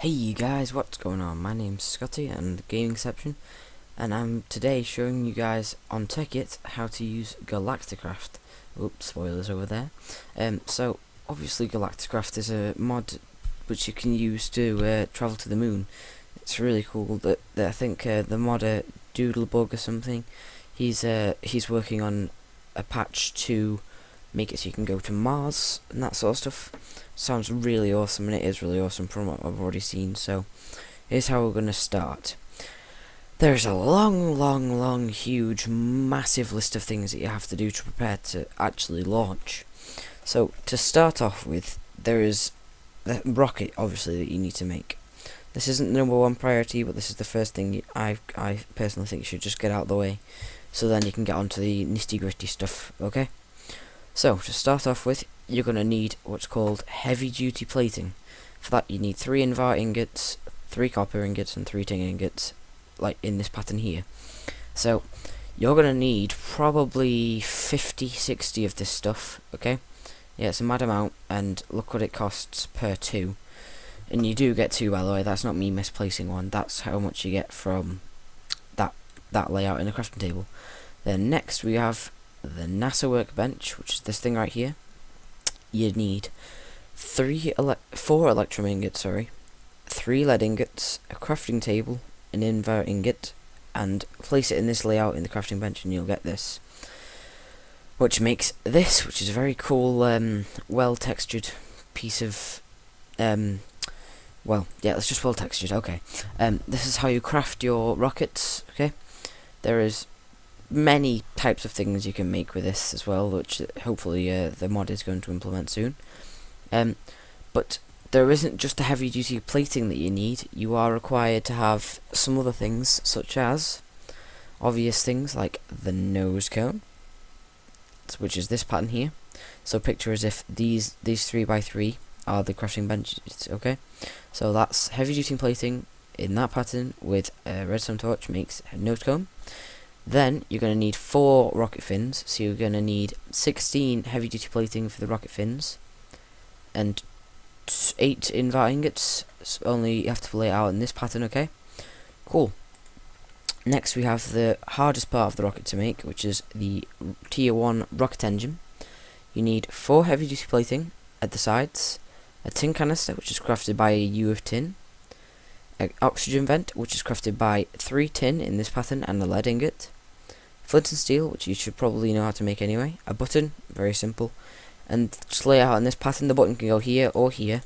Hey you guys, what's going on? My name's Scotty and GamingCeption, and I'm today showing you guys on Tekkit how to use Galacticraft. Oops, spoilers over there. So obviously Galacticraft is a mod which you can use to travel to the moon. It's really cool. That I think the modder Doodlebug or something, he's working on a patch to make it so you can go to Mars and that sort of stuff. Sounds really awesome, and it is really awesome from what I've already seen. So here's how we're going to start. There's a long, huge, massive list of things that you have to do to prepare to actually launch. So to start off with, there is the rocket, obviously, that you need to make. This isn't the #1 priority, but this is the first thing I personally think you should just get out of the way, so then you can get onto the nitty-gritty stuff, okay? So, to start off with, you're going to need what's called heavy-duty plating. For that, you need 3 invar ingots, 3 copper ingots, and 3 tin ingots, like in this pattern here. So, you're going to need probably 50-60 of this stuff, okay? Yeah, it's a mad amount, and look what it costs per 2. And you do get 2, by the way. That's not me misplacing one. That's how much you get from that layout in a crafting table. Then next, we have the NASA workbench, which is this thing right here. You need 4 electrum ingots, 3 lead ingots, a crafting table, an invar ingot, and place it in this layout in the crafting bench, and you'll get this, which makes this, which is a very cool, well textured piece of, well, yeah, it's just well textured. Okay, this is how you craft your rockets. Okay, there is many types of things you can make with this as well, which hopefully the mod is going to implement soon. But there isn't just the heavy duty plating that you need. You are required to have some other things, such as obvious things like the nose cone, which is this pattern here. So picture as if these 3x3 are the crafting benches. Okay, so that's heavy duty plating in that pattern with a redstone torch makes a nose cone. Then you're going to need 4 rocket fins, so you're going to need 16 heavy duty plating for the rocket fins, and 8 invar ingots. Only you have to lay it out in this pattern, okay? Cool. Next we have the hardest part of the rocket to make, which is the tier 1 rocket engine. You need 4 heavy duty plating at the sides, a tin canister, which is crafted by a U of tin, an oxygen vent, which is crafted by 3 tin in this pattern and a lead ingot, flint and steel, which you should probably know how to make anyway, a button, very simple, and just lay out in this pattern. The button can go here or here,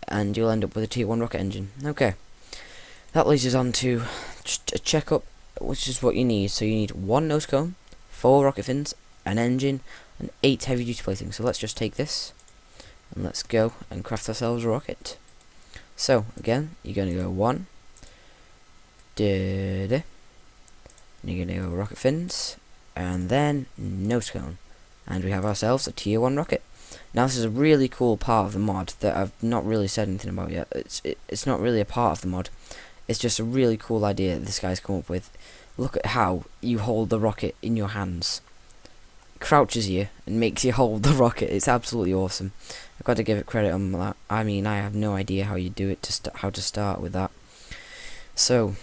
and you'll end up with a tier 1 rocket engine. Okay, that leads us on to just a checkup, which is what you need. So you need 1 nose cone, 4 rocket fins, an engine, and 8 heavy duty plating. So let's just take this, and let's go and craft ourselves a rocket. So again, you're going to go 1, and you're going to go rocket fins, and then nose cone, and we have ourselves a tier 1 rocket. Now this is a really cool part of the mod that I've not really said anything about yet. It's not really a part of the mod. It's just a really cool idea that this guy's come up with. Look at how you hold the rocket in your hands. Crouches you and makes you hold the rocket. It's absolutely awesome. I've got to give it credit on that. I mean, I have no idea how you do it, how to start with that. So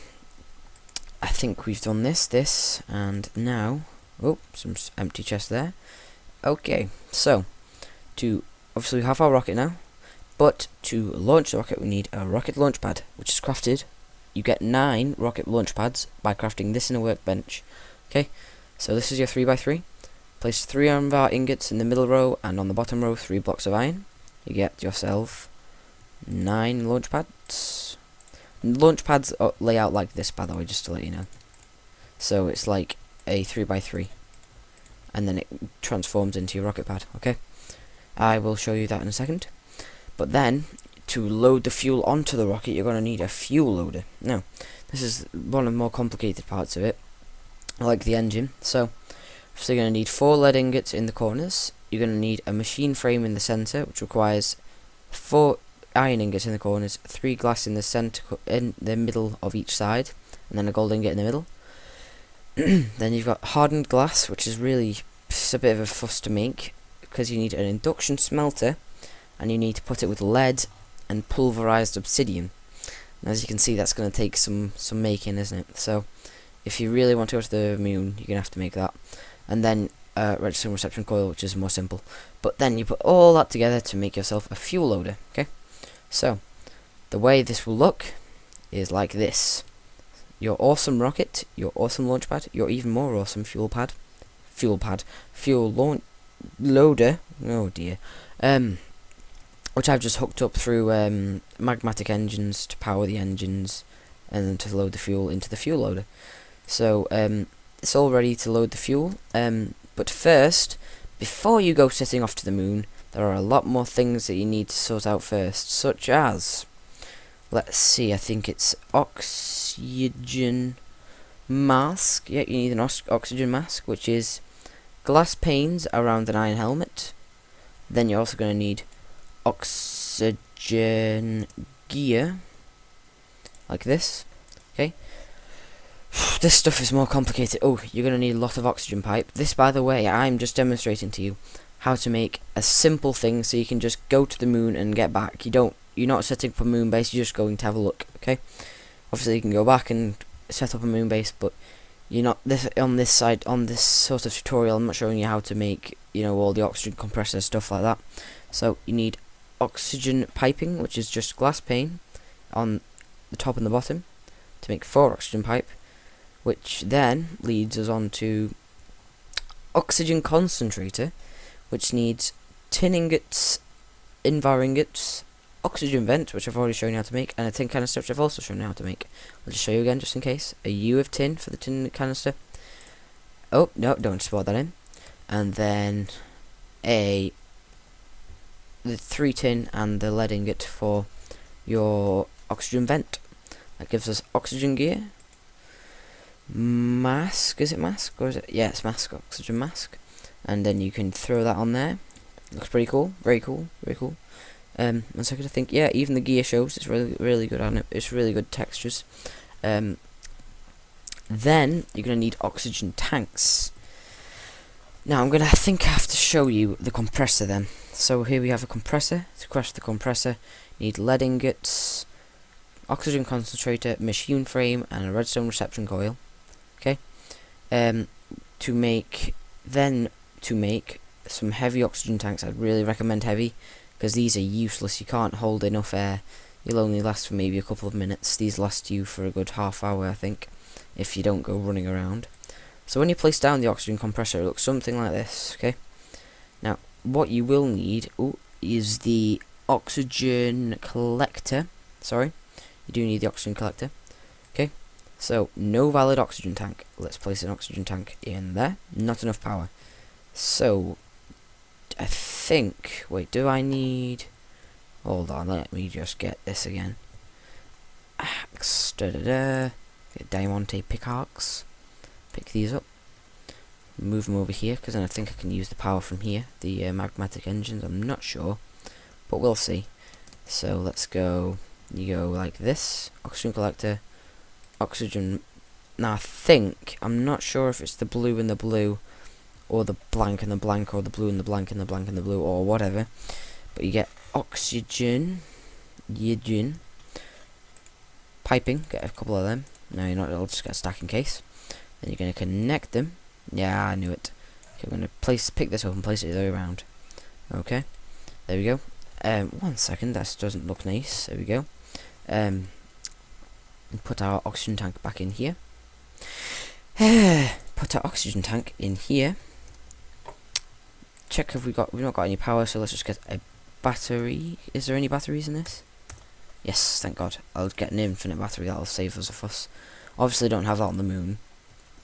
I think we've done this, and now, oh, some empty chest there. Okay, so to obviously we have our rocket now, but to launch the rocket we need a rocket launch pad, which is crafted. You get 9 rocket launch pads by crafting this in a workbench. Okay, so this is your 3x3. Place 3 invar ingots in the middle row, and on the bottom row 3 blocks of iron. You get yourself 9 launch pads. Launch pads lay out like this, by the way, just to let you know. So it's like a 3x3, and then it transforms into your rocket pad. Okay, I will show you that in a second. But then, to load the fuel onto the rocket, you're going to need a fuel loader. Now, this is one of the more complicated parts of it, like the engine. So you're going to need 4 lead ingots in the corners. You're going to need a machine frame in the center, which requires 4 iron ingots in the corners, 3 glass in the center, in the middle of each side, and then a gold ingot in the middle. Then you've got hardened glass, which is really a bit of a fuss to make, because you need an induction smelter, and you need to put it with lead and pulverized obsidian. As you can see, that's going to take some making, isn't it? So if you really want to go to the moon, you're going to have to make that. And then redstone reception coil, which is more simple. But then you put all that together to make yourself a fuel loader. Okay, so the way this will look is like this. Your awesome rocket, your awesome launch pad, your even more awesome fuel launch loader. Oh dear. Which I've just hooked up through magmatic engines to power the engines, and then to load the fuel into the fuel loader. So it's all ready to load the fuel. But first, before you go setting off to the moon, there are a lot more things that you need to sort out first, such as, let's see, I think it's oxygen mask. Yeah, you need an oxygen mask, which is glass panes around an iron helmet. Then you're also going to need oxygen gear, like this. Okay. This stuff is more complicated. Oh, you're going to need a lot of oxygen pipe. This, by the way, I'm just demonstrating to you how to make a simple thing so you can just go to the moon and get back. You're not setting up a moon base, you're just going to have a look, okay? Obviously you can go back and set up a moon base, but you're not on this sort of tutorial. I'm not showing you how to make, all the oxygen compressors, stuff like that. So you need oxygen piping, which is just glass pane on the top and the bottom, to make 4 oxygen pipe, which then leads us on to oxygen concentrator, which needs tin ingots, invar ingots, oxygen vent, which I've already shown you how to make, and a tin canister, which I've also shown you how to make. I'll just show you again, just in case. A U of tin for the tin canister. Oh, no, don't spot that in. And then the 3 tin and the lead ingot for your oxygen vent. That gives us oxygen gear. Mask, is it mask? Or is it? Yeah, it's mask, oxygen mask. And then you can throw that on there. Looks pretty cool, very cool, very cool. 1 second, I think, yeah, even the gear shows. It's really good on it. It's really good textures. Then you're gonna need oxygen tanks. Now I think I have to show you the compressor then. So here we have a compressor. To crash the compressor, you need lead ingots, oxygen concentrator, machine frame, and a redstone reception coil. Okay. To make some heavy oxygen tanks, I'd really recommend heavy, because these are useless. You can't hold enough air. You'll only last for maybe a couple of minutes. These last you for a good half hour, I think, if you don't go running around. So when you place down the oxygen compressor, it looks something like this, okay? Now, what you will need is the oxygen collector. Sorry, you do need the oxygen collector. Okay, so no valid oxygen tank. Let's place an oxygen tank in there. Not enough power. So I think, wait, do I need, hold on, let me just get this again. Axe, get diamante pickaxe, pick these up, move them over here, because then I think I can use the power from here, the magmatic engines. I'm not sure, but we'll see. So let's go, you go like this, oxygen collector, oxygen. Now I'm not sure if it's the blue and the blue, or the blank and the blank, or the blue and the blank and the blank and the blue, or whatever. But you get oxygen, piping, get a couple of them. No, you're not, I'll just get a stack in case. Then you're going to connect them. Yeah, I knew it. Okay, I'm going to pick this up and place it the other way around. Okay, there we go. 1 second, that doesn't look nice. There we go. Put our oxygen tank back in here. Put our oxygen tank in here. Check if we've not got any power, so let's just get a battery. Is there any batteries in this? Yes, thank God. I'll get an infinite battery, that'll save us a fuss. Obviously don't have that on the moon,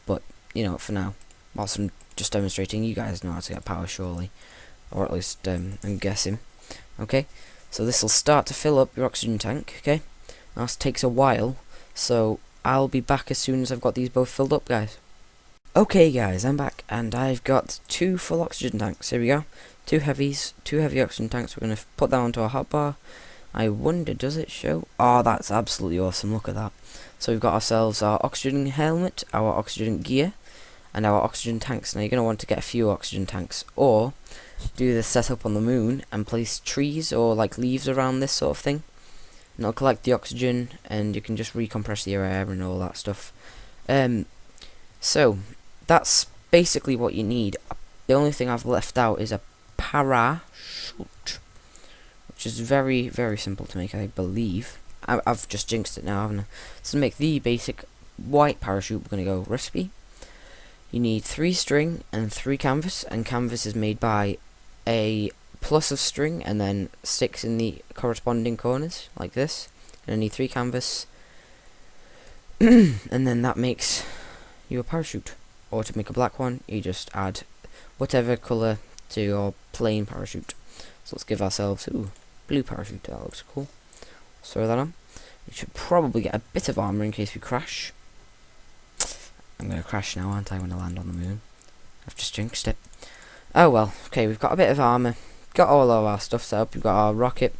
but for now, whilst I'm just demonstrating, you guys know how to get power surely, or at least I'm guessing. Okay, so this will start to fill up your oxygen tank. Okay, now this takes a while, so I'll be back as soon as I've got these both filled up, guys. Okay guys, I'm back, and I've got 2 full oxygen tanks. Here we go. 2 heavy oxygen tanks. We're going to put that onto our hotbar. I wonder, does it show? Oh, that's absolutely awesome, look at that. So we've got ourselves our oxygen helmet, our oxygen gear, and our oxygen tanks. Now you're going to want to get a few oxygen tanks, or do the setup on the moon and place trees or like leaves around this sort of thing. and it'll collect the oxygen, and you can just recompress the air and all that stuff. So that's basically what you need. The only thing I've left out is a parachute, which is very, very simple to make, I believe. I've just jinxed it now, haven't I? So to make the basic white parachute, we're going to go recipe. You need 3 string and 3 canvas, and canvas is made by a plus of string and then sticks in the corresponding corners, like this. And I need 3 canvas, and then that makes you a parachute. Or to make a black one, you just add whatever colour to your plain parachute. So let's give ourselves, blue parachute, that looks cool. Let's throw that on. We should probably get a bit of armour in case we crash. I'm going to crash now, aren't I, when I land on the moon? I've just jinxed it. Oh well, okay, we've got a bit of armour. Got all of our stuff set up. We've got our rocket.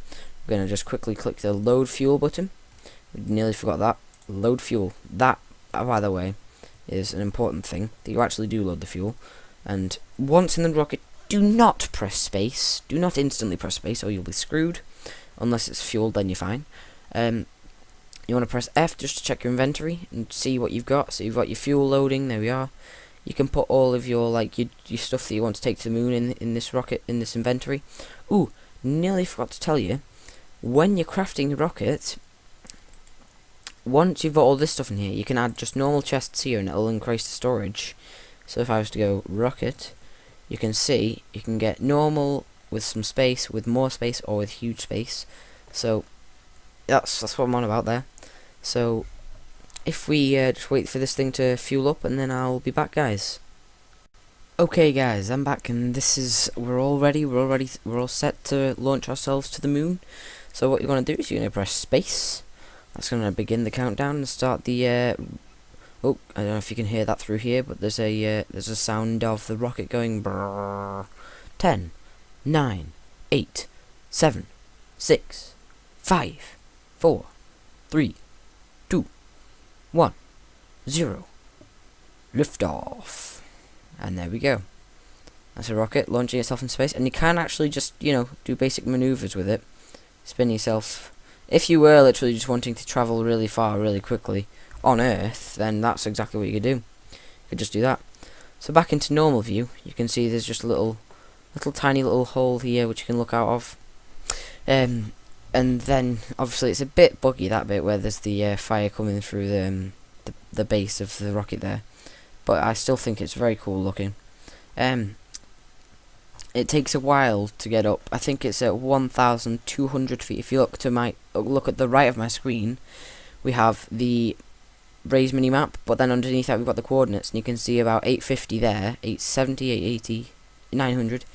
We're going to just quickly click the load fuel button. We nearly forgot that. Load fuel. That, by the way, is an important thing, that you actually do load the fuel. And once in the rocket, do not press space. Do not instantly press space or you'll be screwed. Unless it's fueled, then you're fine. You want to press F just to check your inventory and see what you've got. So you've got your fuel loading, there we are. You can put all of your your stuff that you want to take to the moon in this rocket, in this inventory. Ooh, nearly forgot to tell you, when you're crafting your rocket, once you've got all this stuff in here, you can add just normal chests here and it'll increase the storage. So if I was to go rocket, you can see you can get normal with some space, with more space, or with huge space. So that's what I'm on about there. So if we just wait for this thing to fuel up, and then I'll be back, guys. Okay, guys, I'm back, and this is we're all ready. We're all set to launch ourselves to the moon. So what you're gonna do is you're gonna press space. That's gonna begin the countdown and start the. Oh, I don't know if you can hear that through here, but there's a sound of the rocket going. Brrr. 10, 9, 8, 7, 6, 5, 4, 3, 2, 1, 0. Liftoff. And there we go. That's a rocket launching itself in space, and you can actually just, do basic maneuvers with it. Spin yourself. If you were literally just wanting to travel really far, really quickly on Earth, then that's exactly what you could do. You could just do that. So back into normal view, you can see there's just a little tiny little hole here which you can look out of. And then obviously it's a bit buggy, that bit where there's the fire coming through the base of the rocket there, but I still think it's very cool looking. It takes a while to get up. I think it's at 1,200 feet. If you look at the right of my screen, we have the raised mini map, but then underneath that we've got the coordinates, and you can see about 850 there, 870, 880, 900.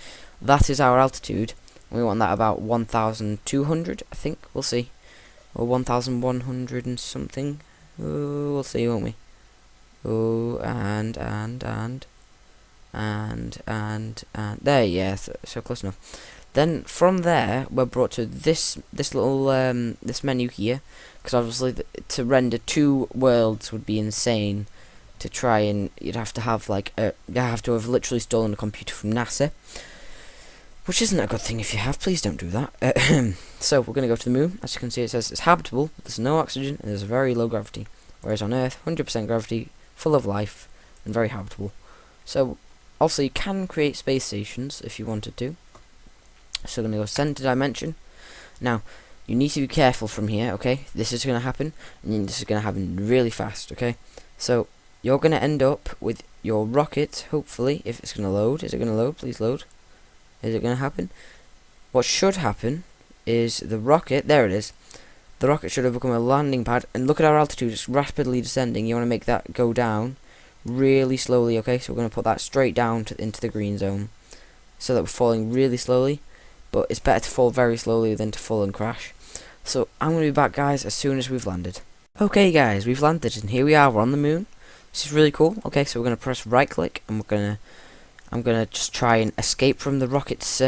That is our altitude. We want that about 1,200, I think. We'll see. Or 1,100 and something. Oh, we'll see, won't we? Oh, and there, yeah, so close enough. Then from there, we're brought to this little this menu here, because obviously to render 2 worlds would be insane. To try and you'd have to have you have to have literally stolen a computer from NASA. Which isn't a good thing if you have, please don't do that. So we're going to go to the moon. As you can see, it says it's habitable, but there's no oxygen, and there's very low gravity. Whereas on Earth, 100% gravity, full of life, and very habitable. So, also you can create space stations if you wanted to. So we're going to go send to dimension. Now, you need to be careful from here, okay? This is going to happen, and this is going to happen really fast, okay? So, you're going to end up with your rocket, hopefully, if it's going to load. Is it going to load? Please load. Is it going to happen? What should happen is the rocket, there it is. The rocket should have become a landing pad, and look at our altitude, it's rapidly descending. You want to make that go down really slowly, okay? So we're going to put that straight down into the green zone, so that we're falling really slowly, but it's better to fall very slowly than to fall and crash. So I'm going to be back, guys, as soon as we've landed. Okay, guys, we've landed, and here we are, we're on the moon. This is really cool. Okay, so we're going to press right click, and I'm gonna just try and escape from the rocket's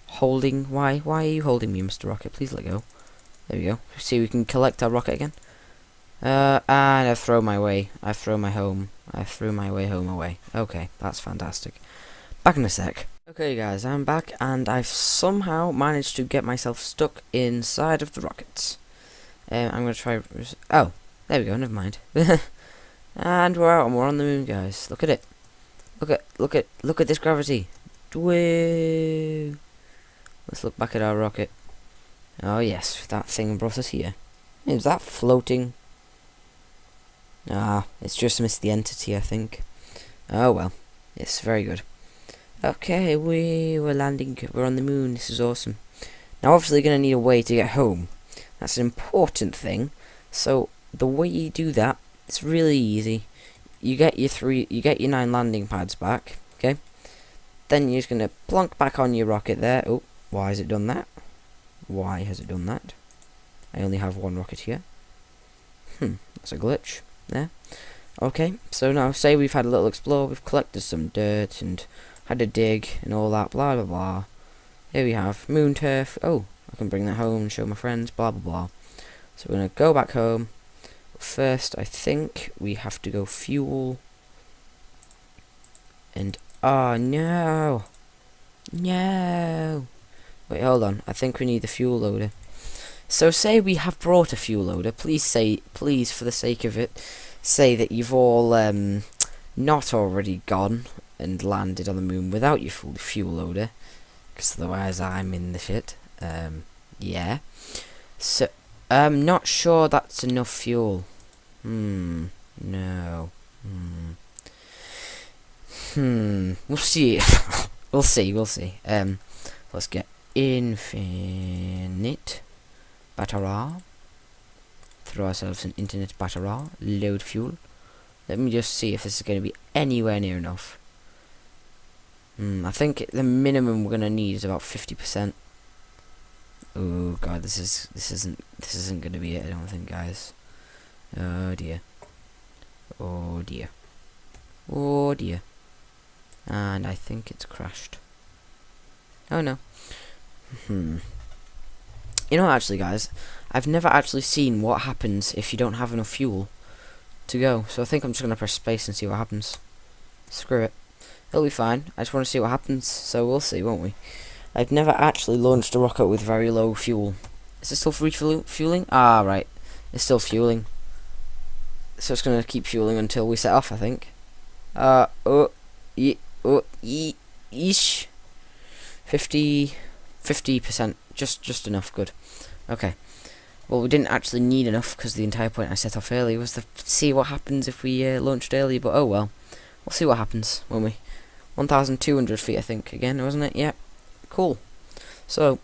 holding. Why are you holding me, Mr. Rocket? Please let go. There we go. See, we can collect our rocket again. And I throw my way. I threw my way home away. Okay, that's fantastic. Back in a sec. Okay, guys, I'm back, and I've somehow managed to get myself stuck inside of the rockets. I'm gonna try. Oh, there we go. Never mind. And we're out and we're on the moon, guys. Look at it. Look at this gravity. Woo! Let's look back at our rocket. Oh yes, that thing brought us here. Is that floating? Ah, it's just missed the entity, I think. Oh well, it's very good. Okay, we're landing. We're on the moon. This is awesome. Now, obviously, you're gonna need a way to get home. That's an important thing. So the way you do that, it's really easy. You get your 9 landing pads back. Okay. Then you're just gonna plonk back on your rocket there. Oh, why has it done that? Why has it done that? I only have 1 rocket here. That's a glitch there. Okay, so now say we've had a little explore, we've collected some dirt and had a dig and all that, blah blah blah. Here we have moon turf. Oh, I can bring that home and show my friends, blah blah blah. So we're gonna go back home. But first, I think we have to go fuel. And oh no, no. Wait, hold on. I think we need the fuel loader. So say we have brought a fuel loader. Please, for the sake of it, say that you've all not already gone and landed on the moon without your fuel loader, because otherwise I'm in the shit. Yeah. So I'm not sure that's enough fuel. No. We'll see. We'll see. Let's get infinite battery. Throw ourselves an internet battery. Load fuel. Let me just see if this is going to be anywhere near enough. I think the minimum we're going to need is about 50%. Oh god, this isn't going to be it, I don't think, guys. Oh dear. Oh dear. Oh dear. And I think it's crashed. Oh no. You know, actually, guys, I've never actually seen what happens if you don't have enough fuel to go. So I think I'm just going to press space and see what happens. Screw it. It'll be fine. I just want to see what happens. So we'll see, won't we? I've never actually launched a rocket with very low fuel. Is it still fueling? Ah, right. It's still fueling. So it's going to keep fueling until we set off, I think. Yeesh. 50%. Just enough. Good. Okay. Well, we didn't actually need enough because the entire point I set off early was to see what happens if we launched early. But oh well. We'll see what happens, won't we? 1,200 feet, I think, again, wasn't it? Yep. Cool. So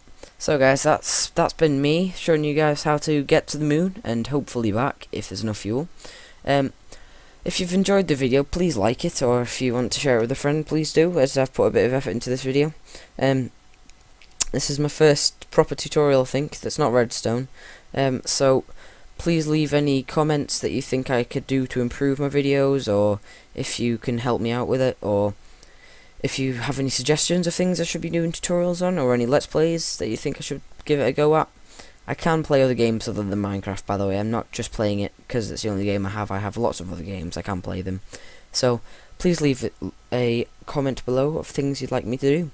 guys, that's been me showing you guys how to get to the moon and hopefully back if there's enough fuel. If you've enjoyed the video, please like it, or if you want to share it with a friend, please do, as I've put a bit of effort into this video. This is my first proper tutorial, I think, that's not redstone. So please leave any comments that you think I could do to improve my videos, or if you can help me out with it, or if you have any suggestions of things I should be doing tutorials on, or any Let's Plays that you think I should give it a go at. I can play other games other than Minecraft, by the way. I'm not just playing it because it's the only game I have. I have lots of other games. I can play them. So please leave a comment below of things you'd like me to do.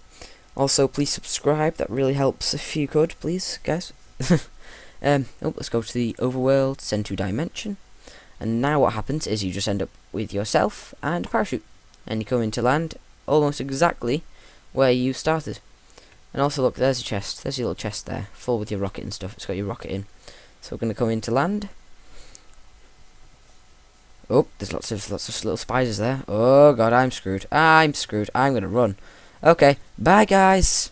Also, please subscribe. That really helps if you could, please, guys. Let's go to the overworld, send to dimension. And now what happens is you just end up with yourself and a parachute. And you come into land almost exactly where you started. And also look, there's your chest. There's your little chest there, full with your rocket and stuff. It's got your rocket in. So we're going to come into land. Oh, there's lots of little spiders there. Oh god, I'm screwed. I'm going to run. Okay, bye guys.